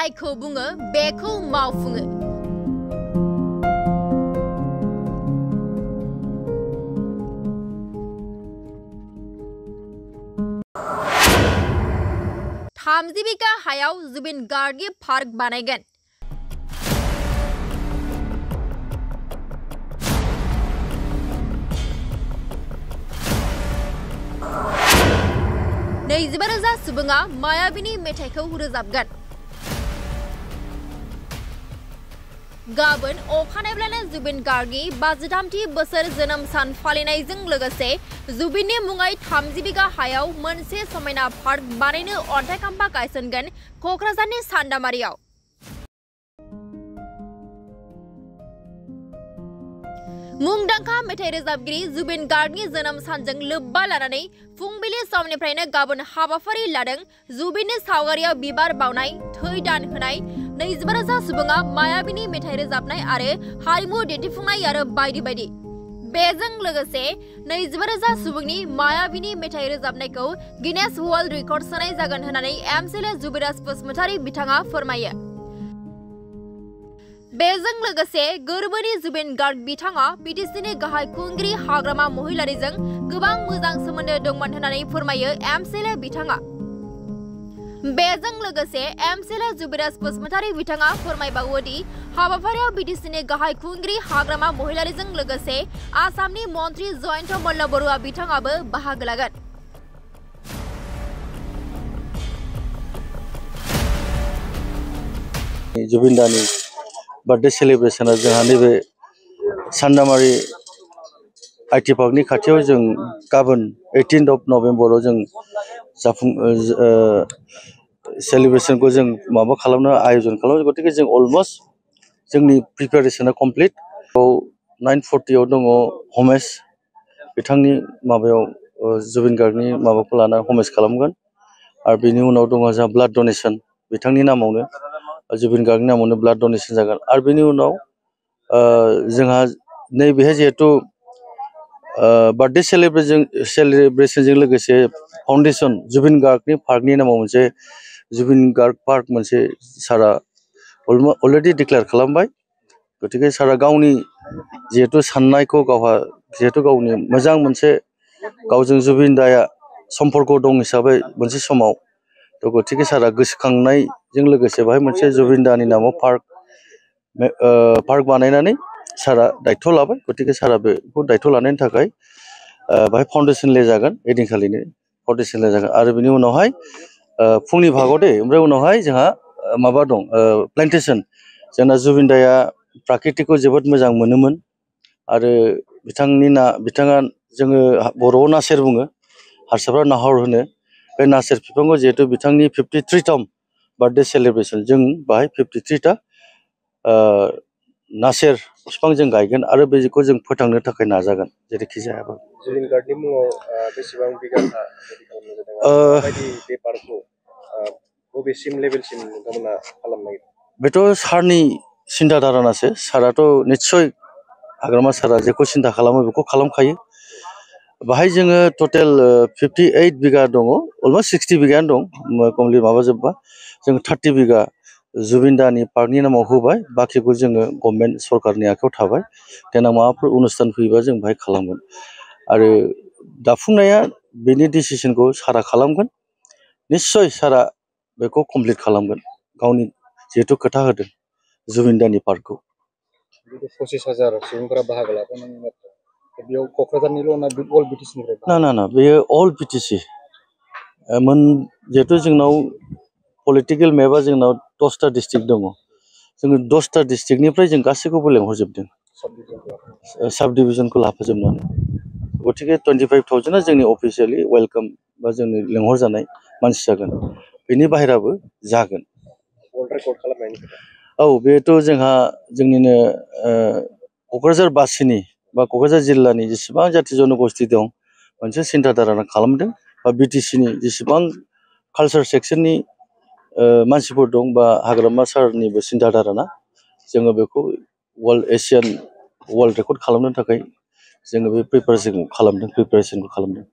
जायखौ बुङो बेखौ मावफुङो। थामजि बिघा हायाव जुबिन गार्गनि पार्क बानायगोन। नैजिबा सुबुङा मायावीनि मेथाइखौ रोजाबगोन। गाबोन अखानायब्लानो जुबिन गार्गनि 53थि बोसोर जोनोम सान फालिनायजों लोगोसे जुबिननि मुङै 30 बिघा हायाव मोनसे समायना पार्क बानायनो अन्थाइ खाम्फा गायसनगोन क'क्राझारनि सान्दामारियाव। मुंदांखा मेथाइ रोजाबगिरि जुबिन गार्गनि जोनोम सानजों लोब्बा लानानै फुंबिलि समनिफ्रायनो गाबोन हाबाफारि लादों जुबिननि सावगारियाव बिबार बावनाय, थै दान होनाय, 24,000 सुबुङा मायावीनि मेथाइ रोजाबनाय आरो हारिमु दिन्थिफुंनाय आरो बायदि बायदि। बेजों लोगोसे 24,000 सुबुंनि मायावीनि मेथाइ रोजाबनायखौ गिनेस वर्ल्ड रेकर्ड सोनाय जागोन होननानै एमसिएलए जुबिराज बसुमतारी बिथाङा फोरमायो। बेजों लोगोसे गोरबोनि जुबिन गार्ग बिथाङा पिटिसिनि गाहाय खुंगिरि हाग्रामा महिलारीजों गोबां मोजां सोमोन्दो दंमोन होननानै फोरमायो एमसिएलए बिथाङा। बेजों लोगोसे एमसिएलए जुबिराज बसुमतारी बिथाङा फोरमायबावो दि हाबाफारियाव पिटिसिनि गाहाय खुंगिरि हाग्रामा महिलारीजों लोगोसे आसामनि मन्त्रि जयन्त मल्ल बरुवा बिथाङाबो बाहागो लागोन। जुबिन दानि बार्थडे सेलिब्रेशना जोंहा नैबे सान्दामारि आइटि पार्कनि खाथियाव जों गाबोन 18 नभेम्बराव जों सेलिब्रेशनखौ जों खालामनो आयोजन खालामो। गतिके जों अलमस्ट जोंनि प्रिपेरेशना कमप्लिट। 9:40 आव दङ हमेज बिथांनि जुबिन गार्गनि माबाखौ लाना हमेज खालामगोन आरो बेनि उनाव दङ जोंहा ब्लाड डनेसन बिथांनि नामावनो जुबिन गार्गनि नामावनो ब्लाड डनेसन जागोन आरो बेनि उनाव जोंहा नैबेहाय जिहेतु बार्थडे सेलिब्रेशनजों लोगोसे फाउन्डेसन जुबिन गार्गनि पार्कनि नामाव मोनसे जुबिन गार्ग पार्क मोनसे सारा अलरेडि डिक्लेयार खालामबाय। गतिके सारा गावनि जिहेतु साननायखौ जिहेतु गावनि मोजां मोनसे गावजों जुबिन दाया सम्पर्क दं हिसाबै मोनसे समाव गतिके सारा गोसोखांनायजों लोगोसे बाहाय मोनसे जुबिन दानि नामाव पार्क बानायनानै सारा दायथ' लाबाय। गतिके सारा बेखौ दायथ' लानायनि थाखाय बाहाय फाउन्डेसन ले जागोन, एदिनखालिनो फाउन्डेसन ले जागोन आरो बेनि उनावहाय फुंनि भागाव ओमफ्राय उनावहाय जोंहा दं प्लेन्टेसन। जोंना जुबिन दाया प्राकृतिकखौ जोबोद मोजां मोनोमोन आरो बिथाङा जोङो बर'आव नासेर बुङो, हारसाफ्रा नाहर होनो। बे नासेर बिफांखौ जिहेतु बिथांनि 53तम बार्थडे सेलिब्रेशन जों बाहाय 53टा नासेर बिफां जों गायगोन आरो बेखौ जों फोथांनो थाखाय नाजागोन जेरैखि जायाबो। जुबिन गार्गनि मुङाव बेसेबां बिघा खालामनाय जादों? माबायदि बे पार्कखौ बबेसिम लेभेलसिम नोंथांमोना खालामनो नागिरदों? बेथ' सारनि सिन्था धारणासो। साराथ' निस्सय हाग्रामा सारा जेखौ सिन्था खालामो बेखौ खालामखायो। बाहाय जोङो टटेल 58 बिघा दङ, अलमस्ट 60 बिघायानो दं कमप्लिट माबाजोबबा। जों 30 बिघा जुबिन दानि पार्कनि नामाव होबाय, बाखिखौ जोङो गभर्नमेन्ट सरकारनि आखायाव थाबाय। देनां माबाफोर अनुस्थान फैयोबा जों बाहाय खालामगोन आरो दाफुंनाया बेनि डिसिसनखौ सारा खालामगोन। निस्सय सारा बेखौ कमप्लिट खालामगोन गावनि जिहेतु खोथा होदों जुबिन दानि पार्कखौ। 25,000 सुबुंफोरा बाहागो लादों। बेयाव क'क्राझारनिल' ना अल बिटिसिनिफ्राय? ना बेयो अल बिटिसि। जिहेतु जोंनाव पलिटिकेल मेपआ जोंनाव 10टा डिस्ट्रिक्ट दङ। जोङो 10टा डिस्ट्रिक्टनिफ्राय जों गासैखौबो लेंहरजोबदों, साब डिभिजनखौ लाफाजोबनानै। गतिके 25,000 जोंनि अफिसियेलि वेलकाम बा जोंनि लेंहरजानाय मानसि जागोन। बेनि बाहेराबो जागोन। औ, बेथ' जोंहा जोंनिनो क'क्राझारबासिनि बा क'क्राझार जिल्लानि जेसेबां जाथि जन'गस्थि दं मोनसे सिन्था धारଣା खालामदों बा बिटिसिनि जेसेबां कालचार सेक्सननि मानसिफोर दं बा हाग्रामा सारनिबो सिन्था धारଣା, जोङो बेखौ एसियान वर्ल्ड रेकर्ड खालामनो थाखाय जोङो बे प्रिपारेसनखौ खालामदों।